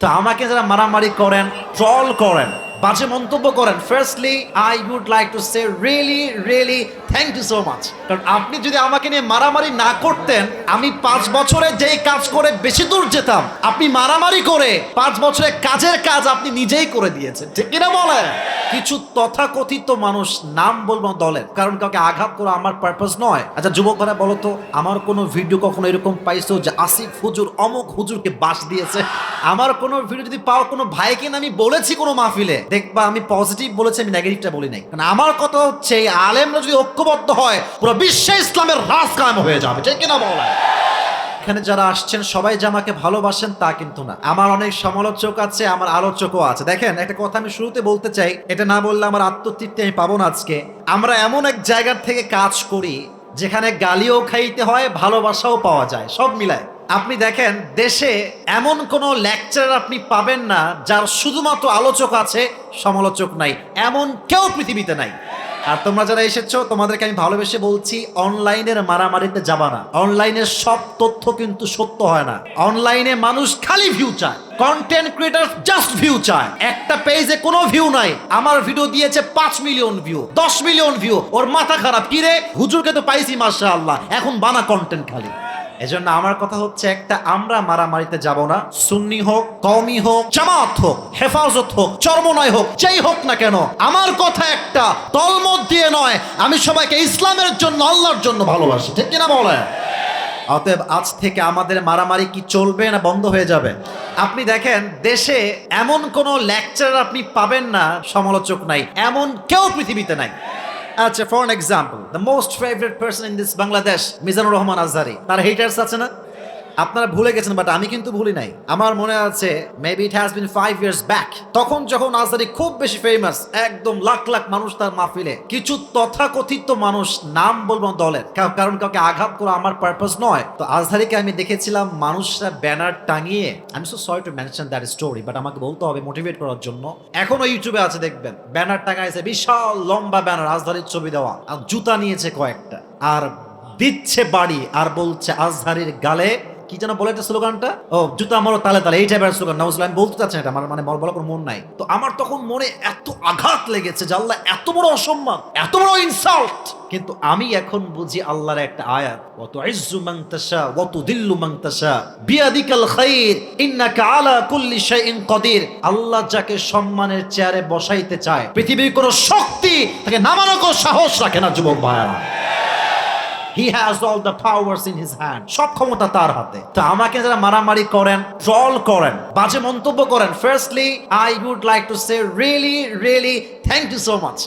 তো আমাকে যারা মারামারি করেন, ট্রল করেন, বাজে মন্তব্য করেন, firstly I would like to say really thank you so much. কারণ আপনি যদি আমাকে নিয়ে মারামারি না করতেন, আমি 5 বছরে যেই কাজ করে বেশি দূর যেতাম, আপনি মারামারি করে 5 বছরে কাজের কাজ আপনি নিজেই করে দিয়েছেন, ঠিক কিনা বলেন? কিছু তথাকথিত মানুষ, নাম বলবো দলের, কারণ কাউকে আঘাত করা আমার পারপাস নয়। আচ্ছা যুবকরা বলো তো, আমার কোনো ভিডিও কখনো এরকম পাইছো যে আসিফ হুজুর অমুক হুজুরকে বাস দিয়েছে? আমার কোনো ভিডিও যদি পাও, কোনো ভাইকে না আমি বলেছি কোনো মাহফিলে, দেখবা আমি পজিটিভ বলেছি, আমি নেগেটিভটা বলি নাই। কারণ আমার কথা হচ্ছে এই আলেমরা যদি ঐক্যবদ্ধ হয়, পুরো বিশ্বে ইসলামের রাজ কায়েম হয়ে যাবে, ঠিক কিনা বলেন? এখানে যারা আসছেন সবাই যে আমাকে ভালোবাসেন তা কিন্তু না। আমার অনেক সমালোচক আছে, আমার আলোচকও আছে। দেখেন, একটা কথা আমি শুরুতে বলতে চাই, এটা না বললে আমার আত্মতৃপ্তি আমি পাবো না আজকে। আমরা এমন এক জায়গার থেকে কাজ করি যেখানে গালিও খাইতে হয়, ভালোবাসাও পাওয়া যায়, সব মিলায়। আপনি দেখেন, দেশে এমন কোনো লেকচার আপনি পাবেন না যার শুধুমাত্র আলোচক আছে, সমালোচক নাই। এমন কেউ পৃথিবীতে নাই। আর তোমরা যারা এসেছো, তোমাদেরকে আমি ভালোবেসে বলছি, অনলাইনের মারামারিতে যাবা না। অনলাইনের সব তথ্য কিন্তু সত্য হয় না। অনলাইনে মানুষ খালি ভিউ চায়, কন্টেন্ট ক্রিয়েটর জাস্ট ভিউ চায়। একটা পেজে কোনো ভিউ নাই। আমার ভিডিও দিয়েছে 5 মিলিয়ন ভিউ, 10 মিলিয়ন ভিউ, ওর মাথা খারাপ। কি রে, হুজুরকে তো পাইছি মাশাআল্লাহ, এখন বানা কন্টেন্ট খালি। এজন্য আমার কথা হচ্ছে একটা, আমরা মারামারিতে যাব না। সুন্নি হোক, কওমি হোক, জামাত হোক, হেফাজত হোক, চরমনাই হোক, যেই হোক না কেন, আমার কথা একটা, তলমত দিয়ে নয়। আমি সবাইকে ইসলামের জন্য, আল্লাহর জন্য ভালোবাসি, ঠিক কিনা বলেন? অতএব আজ থেকে আমাদের মারামারি কি চলবে না বন্ধ হয়ে যাবে? আপনি দেখেন, দেশে এমন কোন লেকচার আপনি পাবেন না, সমালোচক নাই, এমন কেউ পৃথিবীতে নাই। আচ্ছা, for an example, the most favourite person in this Bangladesh, Mizanur Rahman Azhari, তার হেটার্স আছে না? আপনারা ভুলে গেছেন, বাট আমি কিন্তু ভুলি নাই। আমার মনে আছে, maybe it has been 5 years back, তখন যখন আজহারি খুব বেশি ফেমাস, একদম লাখ লাখ মানুষ তার মাহফিলে। কিছু তথাকথিত মানুষ, নাম বলবো দলের, কারণ কাউকে আঘাত করা আমার পারপাস নয়, তো আজহারিকে আমি দেখেছিলাম মানুষরা ব্যানার টাঙিয়ে, I am so sorry to mention that story, but আমাকে বলতে হবে মোটিভেট করার জন্য। এখনো ইউটিউবে আছে, দেখবেন, ব্যানার টাঙাইছে, বিশাল লম্বা ব্যানার, আজহারির ছবি দেওয়া, আর জুতা নিয়েছে কয়েকটা, আর দিচ্ছে বাড়ি, আর বলছে আজহারির গালে কি যেন বলে একটা স্লোগানটা, ও জুতা মারো তালে তালে, এই টাইপের স্লোগান। নাউজুবিল্লাহ, আমি বলতে চাচ্ছি না, এটা আমার মানে বলার কোনো মন নাই। তো আমার তখন মনে এত আঘাত লেগেছে যে আল্লাহ, এত বড় অসম্মান, এত বড় ইনসাল্ট। কিন্তু আমি এখন বুঝি আল্লাহর একটা আয়াত, ওয়া তুইজ্জু মান তাশা ওয়া তুযিল্লু মান তাশা বিয়াদিকাল খায়র ইন্নাকা আলা কুল্লি শাইইন কাদির। আল্লাহ যাকে সম্মানের চেয়ারে বসাইতে চায়, পৃথিবীর কোনো শক্তি তাকে নামানোর কোনো সাহস রাখে না, যুবক ভাইরা। He has all the powers in his hand. সব ক্ষমতা তার হাতে। তো আমাকে যারা মারামারি করেন, ট্রল করেন, বাজে মন্তব্য করেন, firstly I would like to say really thank you so much.